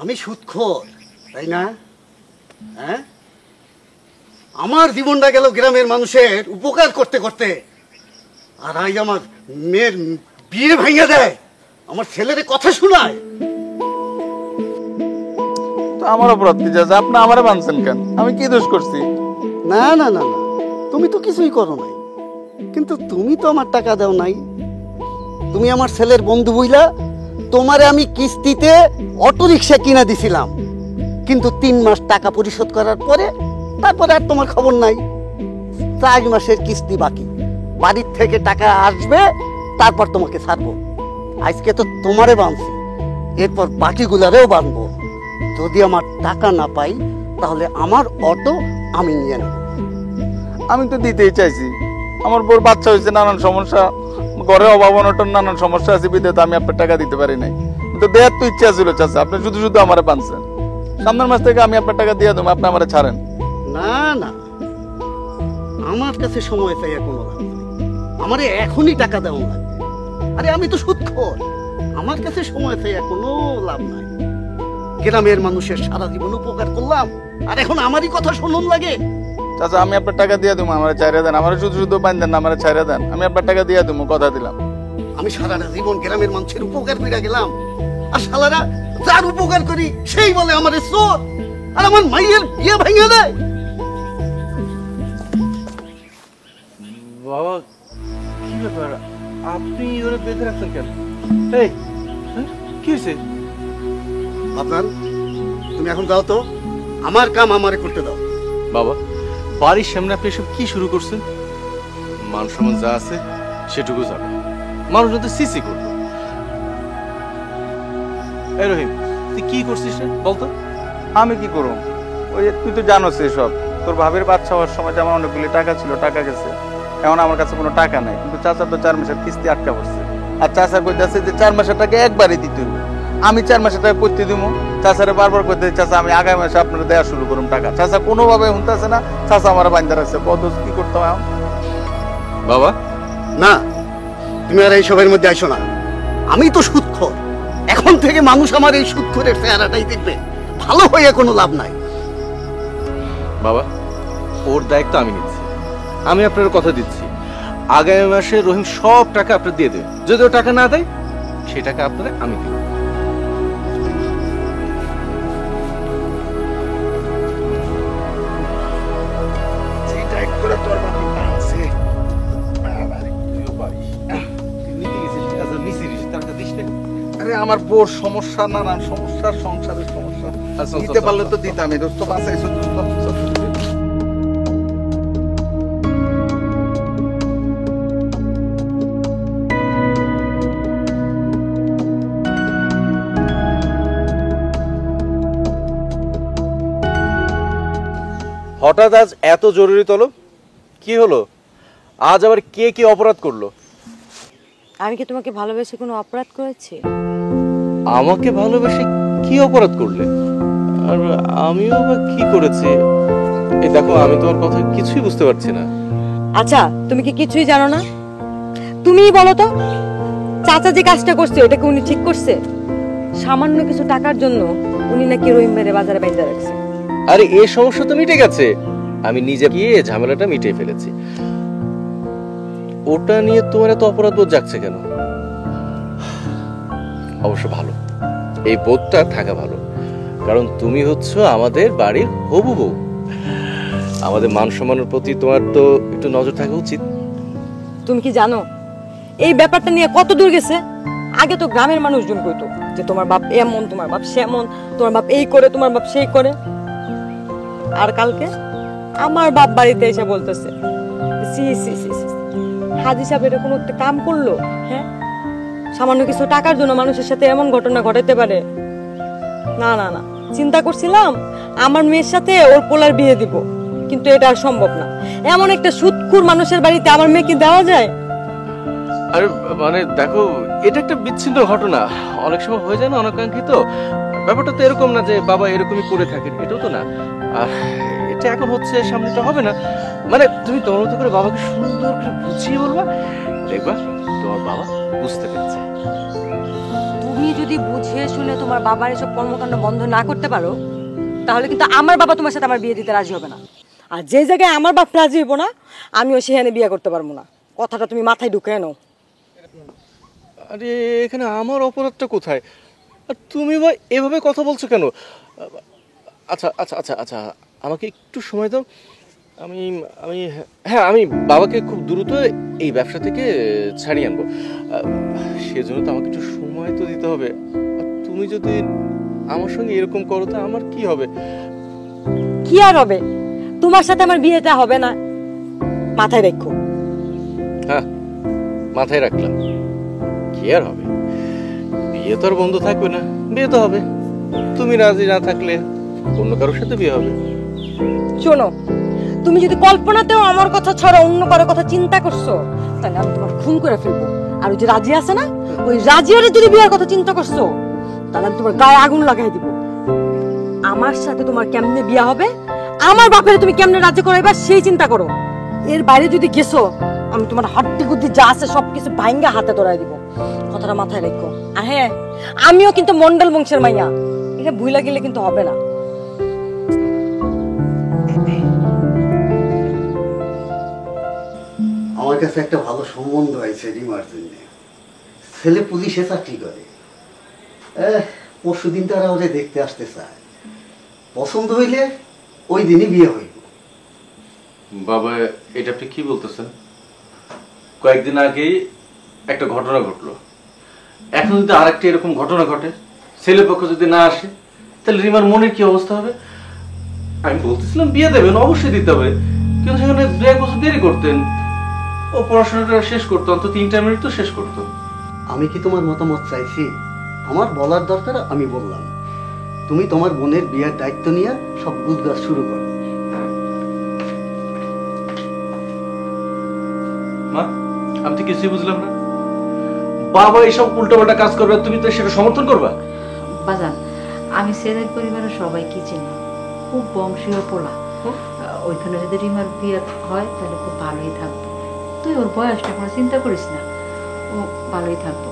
আমি সুদখোর, তাই না? হ্যাঁ, আমার জীবনটা গেল গ্রামের মানুষের উপকার করতে করতে, আর আজ আমার মেয়ের বিয়ে ভাঙিয়ে দেয়, আমার ছেলের কথা শোনায়। তো আমার অপরাধ কি? যা আপনি আমারে বানছেন কেন? আমি কি দোষ করছি? না না না না, তুমি তো কিছুই করো নাই, কিন্তু তুমি তো আমার টাকা দাও নাই। তুমি আমার ছেলের বন্ধু বইলা তোমারে আমি কিস্তিতে অটো রিক্সা কিনা দিছিলাম, কিন্তু 3 মাস টাকা পরিশোধ করার পরে তারপরে আর তোমার খবর নাই। 4 মাসের কিস্তি বাকি, বাড়ির থেকে টাকা আসবে, তারপর তোমাকে ছাড়বো। আজকে তো তোমারে বাঁধছি, এরপর বাকিগুলারেও বাঁধবো। যদি আমার টাকা না পাই তাহলে আমার অটো আমি নিয়ে নেব। আমি তো দিতেই চাইছি, আমার বউর বাচ্চা হয়েছে, নানান সমস্যা, ঘরে অভাব অনটন নানান সমস্যা আছে, বিধে আমি আপনার টাকা দিতে পারি নাই। কিন্তু দেওয়ার তো ইচ্ছা ছিল চাচা, আপনি শুধু শুধু আমারে বানছেন। সামনের মাস থেকে আমি আপনার টাকা দিয়ে দেবো, আপনি আমারে ছাড়েন। না না, আমার কাছে সময় চাই কোনো লাভ নাই। আমারে এখনই টাকা দেওয়া লাগবে। আরে আমি তো সুদখোর, আমার কাছে সময় চাই কোনো লাভ নাই। গ্রামের মানুষের সারা জীবন উপকার করলাম, আর এখন আমারই কথা শুনুন লাগে। চাচা আমি আপনার টাকা দিয়ে দেবো, আমার ছাইরা দেন, আমার শুধু শুধু পান দেন না, আমার ছাইরা দেন, আমি আপনার টাকা দিয়ে দেবো, কথা দিলাম। আমি সারাটা জীবন গ্রামের মানুষের উপকার করে গেলাম, আর শালারা যার উপকার করি সেই বলে আমার চোর, আর আমার মাইয়ের বিয়ে ভেঙে দেয়। বাবা কি ব্যাপার, আপনি ওরে বেঁধে রাখছেন কেন? এই কি হয়েছে? আপনার তুমি এখন যাও তো, আমার কাম আমারে করতে দাও। বাবা বাড়ির সামনে আপনি এসব কি শুরু করছেন? মান সম্মান যা আছে সেটুকু যাবে, মানুষ যাতে সিসি করবে। এই রহিম তুই কি করছিস রে বলতো? আমি কি করব? ওই তুই তো জানোস এসব, তোর ভাবের বাচ্চা হওয়ার সময় যেমন অনেকগুলি টাকা ছিল, টাকা গেছে, এখন আমার কাছে কোনো টাকা নাই, কিন্তু চাচার তো 4 মাসের কিস্তি আটকা পড়ছে, আর চাচা কইতাছে যে 4 মাসের টাকা একবারই দিতে হবে। আমি 4 মাসের টাকা করতে দিব, চাচারে বারবার কইতে, চাচা আমি আগামী মাসে আপনারা দেওয়া শুরু করুন টাকা। চাচা কোনোভাবে শুনতেছে না, চাচা আমার বান্ধা রাখছে, কত কি করতে হয় এখন? বাবা না, তুমি আর এইসবের মধ্যে আইসো না। আমি তো সুদখোর, এখন থেকে মানুষ আমার এই সুদখোরের চেহারাটাই দেখবে, ভালো হয়ে কোনো লাভ নাই। বাবা ওর দায়িত্ব আমি নিচ্ছি, আমি আপনার কথা দিচ্ছি, আগামী মাসে রহিম সব টাকা আপনার দিয়ে দেবে। যদি ও টাকা না দেয় সেই টাকা আপনারা আমি দেব। আরে আমার বোর সমস্যা, নানান সমস্যা, সংসারের সমস্যা, দিতে পারলে তো দিতামই। দোস্ত বাঁচাইছো দোস্ত। হঠাৎ আজ এত জরুরি তলব কি হলো? আজ আবার কে কি অপরাধ করলো? আমি কি তোমাকে ভালোবেসে কোনো অপরাধ করেছি? আমাকে ভালোবেসে কি অপরাধ করলে? আর আমিও বা কি করেছি? এই দেখো আমি তোমার কথা কিছুই বুঝতে পারছি না। আচ্ছা তুমি কি কিছুই জানো না? তুমিই বলো তো, চাচা যে কাজটা করছে ওটা কি উনি ঠিক করছে? সামান্য কিছু টাকার জন্য উনি নাকি রহিম ভাইয়ের বাজারে বেঁধে রাখছে। আরে এই সমস্যা তো মিটে গেছে, আমি নিজে গিয়ে ঝামেলাটা মিটিয়ে ফেলেছি। ওটা নিয়ে তোমার এত অপরাধ বোধ জাগছে কেন? অবশ্য ভালো, এই বোধটা থাকা ভালো, কারণ তুমি হচ্ছে আমাদের বাড়ির হবু বউ। আমাদের মান সম্মানের প্রতি তোমার তো একটু নজর থাকা উচিত। তুমি কি জানো এই ব্যাপারটা নিয়ে কত দূর গেছে? আগে তো গ্রামের মানুষজন কইতো যে তোমার বাপ এমন, তোমার বাপ সেমন, তোমার বাপ এই করে, তোমার বাপ সেই করে। আর কালকে আমার বাপ বাড়িতে এসে বলতেছে সি সি সি হাজি সাহেব এটা কোনো একটা কাম করলো? হ্যাঁ, সামান্য কিছু টাকার জন্য মানুষের সাথে এমন ঘটনা ঘটাতে পারে? না না না, চিন্তা করছিলাম আমার মেয়ের সাথে ওর পোলার বিয়ে দিব, কিন্তু এটা আর সম্ভব না। এমন একটা সুদখোর মানুষের বাড়িতে আমার মেয়েকে দেওয়া যায়? আরে মানে দেখো, এটা একটা বিচ্ছিন্ন ঘটনা, অনেক সময় হয়ে যায় না অনাকাঙ্ক্ষিত। ব্যাপারটা তো এরকম না যে বাবা এরকমই করে থাকেন, এটাও তো না। আর এটা এখন হচ্ছে, সামনেটা হবে না। মানে তুমি তোমার মতো করে বাবাকে সুন্দর করে বুঝিয়ে বলবা, দেখবা তোমার বাবা বুঝতে পেরেছে। তুমি যদি বুঝিয়ে শুনে তোমার বাবার এসব কর্মকাণ্ড বন্ধ না করতে পারো, তাহলে কিন্তু আমার বাবা তোমার সাথে আমার বিয়ে দিতে রাজি হবে না। আর যে জায়গায় আমার বাপ রাজি হবো না, আমিও সেখানে বিয়ে করতে পারবো না। কথাটা তুমি মাথায় ঢুকে নাও। আরে এখানে আমার অপরাধটা কোথায়? আর তুমি ভাই এভাবে কথা বলছো কেন? আচ্ছা আচ্ছা আচ্ছা আচ্ছা, আমাকে একটু সময় দাও। আমি আমি হ্যাঁ, আমি বাবাকে খুব দ্রুত এই ব্যবসা থেকে ছাড়িয়ে আনবো। সেজন্য তো আমাকে একটু সময় তো দিতে হবে। তুমি যদি আমার সঙ্গে এরকম করো তো আমার কি হবে? কি আর হবে? তোমার সাথে আমার বিয়েটা হবে না, মাথায় রেখো। হ্যাঁ, মাথায় রাখলাম। কি আর হবে? বিয়ে তো আর বন্ধ থাকবে না, বিয়ে তো হবে। তুমি রাজি না থাকলে অন্য কারোর সাথে বিয়ে হবে। শোনো, তুমি যদি কল্পনাতেও আমার কথা ছাড়া অন্য কারোর কথা চিন্তা করছো, তাহলে আমি তোমার খুন করে ফেলবো। আর ওই যে রাজি আছে না, ওই রাজিয়ারে যদি বিয়ের কথা চিন্তা করছো, তাহলে আমি তোমার গায়ে আগুন লাগাই দিব। আমার সাথে তোমার কেমনে বিয়ে হবে, আমার বাপের তুমি কেমনে রাজি করাইবা সেই চিন্তা করো। এর বাইরে যদি গেছো আমি তোমার হাড্ডি গুদ্দি যা আছে সবকিছু ভাঙ্গা হাতে ধরাই দিব, কথাটা মাথায় রেখো। আর হ্যাঁ, আমিও কিন্তু মন্ডল বংশের মাইয়া, এটা ভুইলা গেলে কিন্তু হবে না। আমার কাছে একটা ভালো সম্বন্ধ আছে রিমার জন্য। ছেলে পুলিশে চাকরি করে, পরশুদিন তারা ওরে দেখতে আসতে চায়। পছন্দ হইলে ওই দিনই বিয়ে হইব। বাবা, এটা আপনি কি বলতেছেন? কয়েকদিন আগেই একটা ঘটনা ঘটলো, এখন যদি আরেকটা এরকম ঘটনা ঘটে, ছেলে পক্ষ যদি না আসে, তাহলে রিমার মনের কি অবস্থা হবে? আমি বলতেছিলাম বিয়ে দেবেন, অবশ্যই দিতে হবে, কিন্তু সেখানে 2-1 বছর দেরি করতেন। ও পড়াশোনাটা শেষ করতো, অন্তত ইন্টারমিডিয়েট তো শেষ করতো। আমি কি তোমার মতামত চাইছি? আমার বলার দরকার আমি বললাম। তুমি তোমার বোনের বিয়ের দায়িত্ব নিয়ে সব গুজগাছ শুরু করো। মা, আমি তো কিছুই বুঝলাম না। বাবা এইসব উল্টাপাল্টা কাজ করবে, তুমি তো সেটা সমর্থন করবা? বাজান, আমি ছেলের পরিবারের সবাই কি চিনি, খুব বংশীয় পোলা। ওইখানে যদি রিমার বিয়ে হয় তাহলে খুব ভালোই থাকবো। তুই ওর বয়সটা কোনো চিন্তা করিস না, ও ভালোই থাকবো।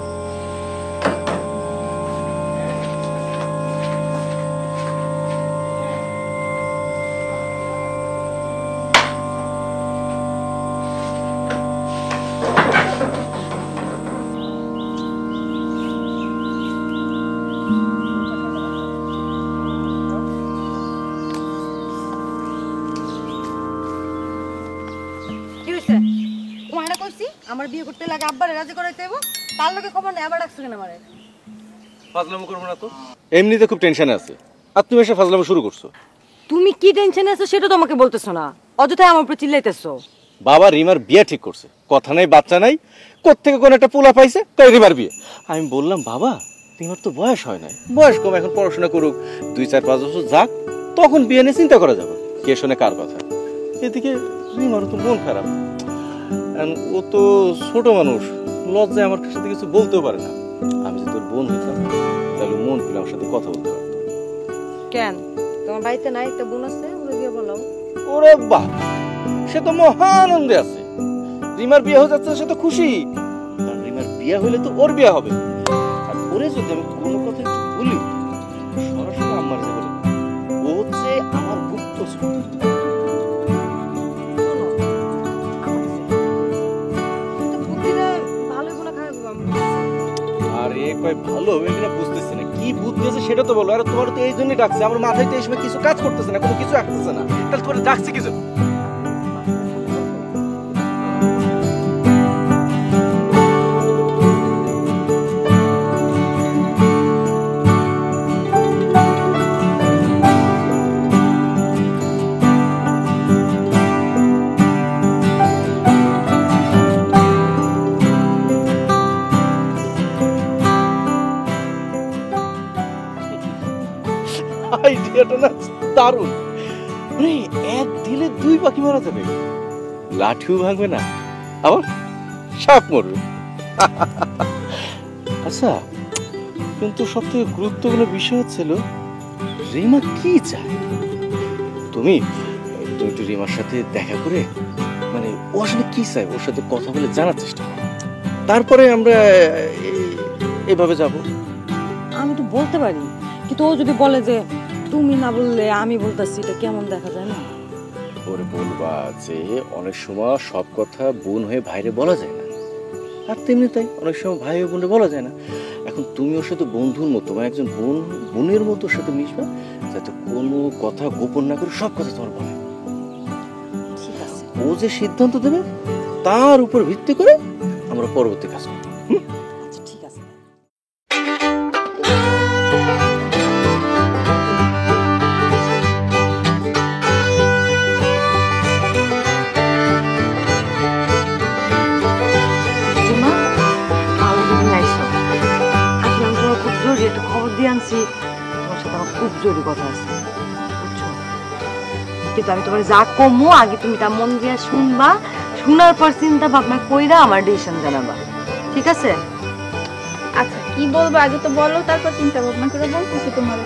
কি হইছে? তোমায় না কইছি আমার বিয়ে করতে লাগে আব্বারে রাজি করাইতে হইব, তার লগে খবর নেই, আবার ডাকছো কেন আমারে? ফাজলামো করবো না তো। এমনিতে খুব টেনশনে আছে, আর তুমি এসে ফাজলামো শুরু করছো। তুমি কি টেনশনে আছো সেটা তো আমাকে বলতেছো না, অযথাই আমার উপর চিল্লাইতেছো। বাবা রিমার বিয়ে ঠিক করছে, কথা নাই বাচ্চা নাই, কোত্থেকে কোন একটা পোলা পাইছে, তাই রিমার বিয়ে। আমি বললাম বাবা রিমার তো বয়স হয় নাই, বয়স কম, এখন পড়াশোনা করুক, 2-4-5 বছর যাক, তখন বিয়ে নিয়ে চিন্তা করা যাবে। কে শোনে কার কথা? এদিকে রিমারও তো মন খারাপ, ও তো ছোট মানুষ, লজ্জায় আমার সাথে কিছু বলতেও পারে না। আমি যদি তোর বোন হইতাম তাহলে মন খুলে আমার সাথে কথা বলতে পারতো। কেন তোমার বাড়িতে নাই একটা বোন আছে, ওরে বিয়ে বলো। ওরে বাহ, সে তো মহানন্দে আছে, রিমার বিয়ে হয়ে যাচ্ছে, সে তো খুশি। কারণ রিমার বিয়ে হইলে তো ওর বিয়ে হবে, আর ওরে যদি আমি কোনো কথা একটু বলি, সরাসরি আমার যে বলে ও হচ্ছে আমার গুপ্ত শত্রু। আরে কয় ভালো হবে কিনা বুঝতেছি না, কি বুদ্ধি আছে সেটা তো বলো। আর তোমার তো এই জন্যই ডাকছে, আমার মাথায় তো এই সময় কিছু কাজ করতেছে না, কোনো কিছু আসতেছে না, তাহলে তোমার ডাকছে কিছু। আইডিয়াটা না দারুণ, মানে 1 ঢিলে 2 পাখি মারা যাবে, লাঠিও ভাঙবে না, আবার সাপ মরবে। আচ্ছা, কিন্তু সবথেকে গুরুত্বপূর্ণ বিষয় হচ্ছিল রিমা কি চায়। তুমি একটু রিমার সাথে দেখা করে, মানে ও আসলে কি চায় ওর সাথে কথা বলে জানার চেষ্টা করো, তারপরে আমরা এভাবে যাব। আমি তো বলতে পারি, কিন্তু ও যদি বলে যে তুমি না বললে আমি বলতেছি, এটা কেমন দেখা যায় না? ওরে বলবা যে অনেক সময় সব কথা বোন হয়ে ভাইরে বলা যায় না, আর তেমনি তাই অনেক সময় ভাই ও বোনে বলা যায় না। এখন তুমি ওর সাথে বন্ধুর মতো বা একজন বোনের মতো ওর সাথে মিশবা, যাতে কোনো কথা গোপন না করে সব কথা তোমার বলে। ঠিক আছে, ও যে সিদ্ধান্ত দেবে তার উপর ভিত্তি করে আমরা পরবর্তী কাজ করব। আচ্ছা ঠিক আছে। একটু খবর দিয়ে আনছি, তোমার সাথে আমার খুব জরুরি কথা আছে, বুঝছো? কিন্তু আমি তোমার যা কমো আগে তুমি তা মন দিয়ে শুনবা, শোনার পর চিন্তা ভাবনা কইরা আমার ডিসিশন জানাবা, ঠিক আছে? আচ্ছা কি বলবো আগে তো বলো, তারপর চিন্তা ভাবনা করে বলতেছি তোমার।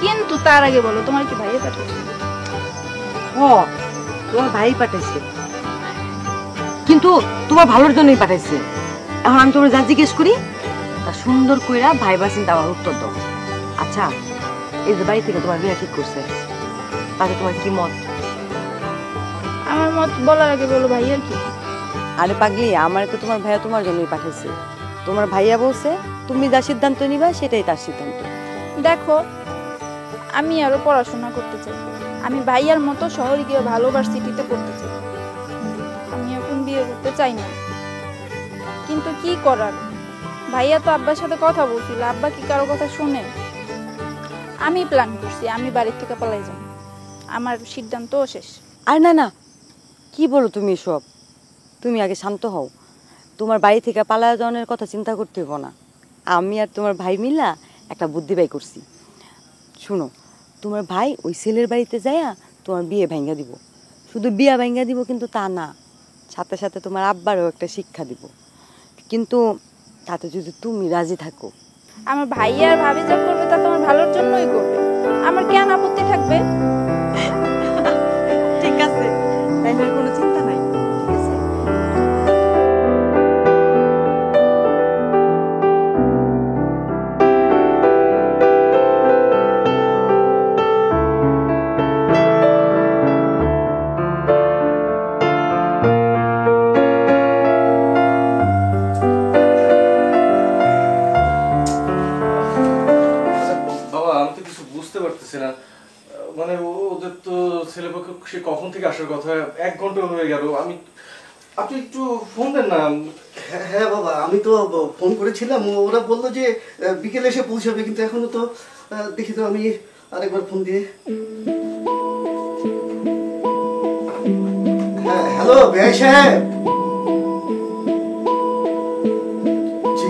কিন্তু তার আগে বলো তোমার কি ভাইয়া পাঠাচ্ছে? হ, তোমার ভাই পাঠাইছে, কিন্তু তোমার ভালোর জন্যই পাঠাইছে। এখন আমি তোমার যা জিজ্ঞেস করি তা সুন্দর কইরা ভাইবার চিন্তা আমার উত্তর দাও। আচ্ছা, এই যে বাড়ি থেকে তোমার বিয়ে ঠিক করছে, তাতে তোমার কি মত? আমার মত বলার আগে বলো ভাইয়ার কি? আরে পাগলি, আমার তো তোমার ভাইয়া তোমার জন্যই পাঠাইছে। তোমার ভাইয়া বলছে তুমি যা সিদ্ধান্ত নিবা সেটাই তার সিদ্ধান্ত। দেখো, আমি আরো পড়াশোনা করতে চাই। আমি ভাইয়ার মতো শহরে গিয়ে ভালো ভার্সিটিতে পড়তে চাই। আমি এখন বিয়ে করতে চাই না, কিন্তু কি করার, ভাইয়া তো আব্বার সাথে কথা বলছিল, আব্বা কি কারো কথা শুনে? আমি প্ল্যান করছি আমি বাড়ির থেকে পালাই যাব, আমার সিদ্ধান্তও শেষ। আর না না, কি বলো তুমি এসব? তুমি আগে শান্ত হও। তোমার বাড়ি থেকে পালায় যাওয়ার কথা চিন্তা করতে হইব না। আমি আর তোমার ভাই মিলা একটা বুদ্ধি বাই করছি। শুনো, তোমার ভাই ওই ছেলের বাড়িতে যায়া তোমার বিয়ে ভাঙ্গা দিব। শুধু বিয়ে ভাঙ্গা দিব কিন্তু তা না, সাথে সাথে তোমার আব্বারও একটা শিক্ষা দিব। কিন্তু তাতে যদি তুমি রাজি থাকো। আমার ভাইয়া আর ভাবি যা করবে তা তোমার ভালোর জন্যই করবে, আমার কেন আপত্তি থাকবে? ঠিক আছে, তাইলে কোনো চিন্তা নাই। ঠিক আছে। বাবা, আমি তো কিছু বুঝতে পারতেছি না। মানে ওদের তো ছেলেপক্ষ সে কখন থেকে আসার কথা, 1 ঘন্টা হয়ে গেল। আপনি একটু ফোন দেন না। হ্যাঁ বাবা, আমি তো ফোন করেছিলাম, ওরা বললো যে বিকেলে এসে পৌঁছাবে, কিন্তু এখনো তো দেখি তো। আমি আরেকবার ফোন দিয়ে। হ্যাঁ, হ্যালো বেআই সাহেব। জি,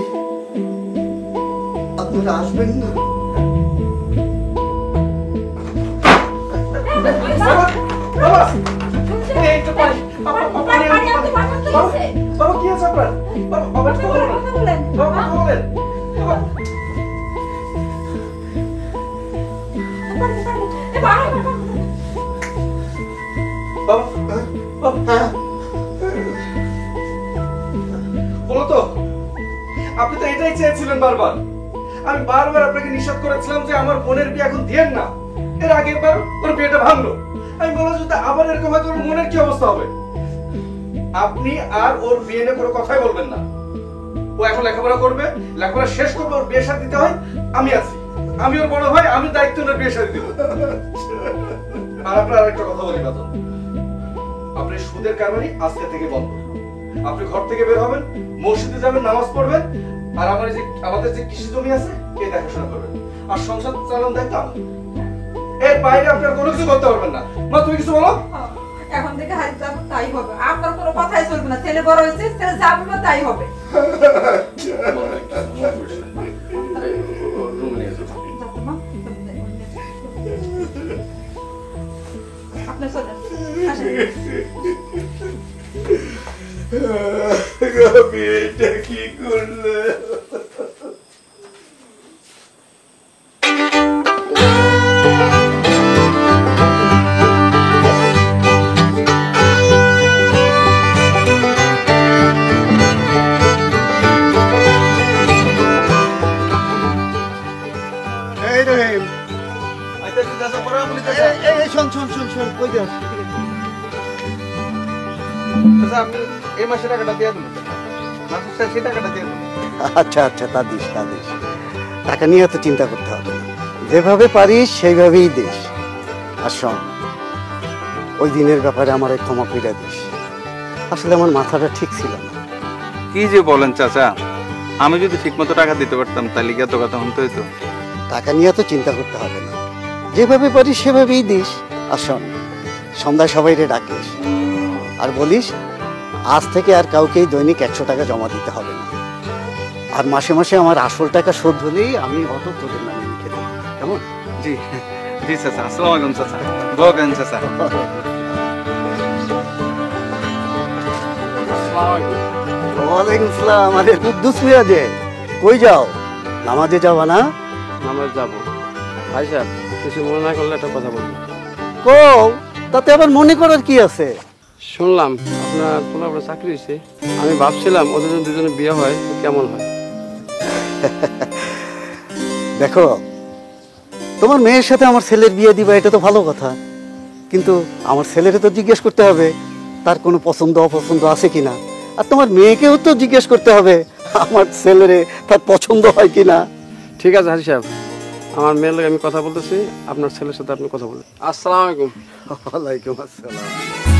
আপনারা আসবেন না? বাবা কি আছে আপনার? বাবা একটু কথা বলেন। বাবা কথা বলেন। বলো তো, আপনি তো এটাই চেয়েছিলেন বারবার। আমি বারবার আপনাকে নিষেধ করেছিলাম যে আমার বোনের বিয়ে এখন দিয়েন না। এর আগের বার ওর বিয়েটা ভাঙলো। আমি বললাম যদি আবার এরকম হয় তোর মনের কি অবস্থা হবে? আপনি আর ওর বিয়ে নিয়ে কোনো কথাই বলবেন না। ও এখন লেখাপড়া করবে, লেখাপড়া শেষ করবে, ওর বিয়ে শাদী দিতে হয় আমি আছি। আমি ওর বড় ভাই, আমি দায়িত্ব নিয়ে বিয়ে শাদী দিব। আর আপনার আরেকটা কথা বলি বাদন, আপনি সুদের কারবারি আজকে থেকে বন্ধ। আপনি ঘর থেকে বের হবেন, মসজিদে যাবেন, নামাজ পড়বেন, আর আমাদের যে কৃষি জমি আছে কে দেখাশোনা করবেন, আর সংসার চালান দায়িত্ব আমার। এর বাইরে আপনার কোনো কিছু করতে পারবেন না। মা তুমি কিছু বলো। এখন থেকে হাই যাব তাই হবে, আপনার কোনো কথাই চলবে না। ছেলে বড় হয়েছে, ছেলে যা বলবে তাই হবে। আপনি চলেন, আসেন। এটা কি করলে? আচ্ছা আচ্ছা, তা দিস। টাকা নিয়ে এত চিন্তা করতে হবে না, যেভাবে পারিস সেইভাবেই দিস। আর শোন, ওই দিনের ব্যাপারে আমার ক্ষমা করে দিস। আসলে আমার মাথাটা ঠিক ছিল না। কি যে বলেন চাচা, আমি যদি ঠিকমতো টাকা দিতে পারতাম তাহলে কি এত কথা হতো? টাকা নিয়ে তো চিন্তা করতে হবে না, যেভাবে পারিস সেভাবেই দিস। আর শোন, সন্ধ্যায় সবাইরে ডাকিস আর বলিস আজ থেকে আর কাউকেই দৈনিক 100 টাকা জমা দিতে হবে না। আর মাসে মাসে আমার আসল টাকা শোধ হলেই আমি অটো তোদের নামে লিখে দেবো, কেমন? জি জি চাচা, আসসালামু আলাইকুম চাচা। দোয়া করেন চাচা। ওয়ালাইকুম আসসালাম। আরে কুদ্দুস মিয়া যে, কই যাও? নামাজে যাবা না? নামাজ যাবো। ভাই সাহেব, কিছু মনে না করলে একটা কথা বলবো। কও। তাতে আবার মনে করার কি আছে? শুনলাম আপনার পোলাপড়া চাকরি হয়েছে, আমি ভাবছিলাম ওদের যদি দুজনে বিয়ে হয় তো কেমন হয়। দেখো, তোমার মেয়ের সাথে আমার ছেলের বিয়ে দিবা, এটা তো ভালো কথা, কিন্তু আমার ছেলেরে তো জিজ্ঞেস করতে হবে তার কোনো পছন্দ অপছন্দ আছে কিনা, আর তোমার মেয়েকেও তো জিজ্ঞেস করতে হবে আমার ছেলেরে তার পছন্দ হয় কিনা। ঠিক আছে হাজি সাহেব, আমার মেয়ের লোক আমি কথা বলতেছি, আপনার ছেলের সাথে আপনি কথা বলেন। আসসালামু আলাইকুম। ওয়ালাইকুম আসসালাম।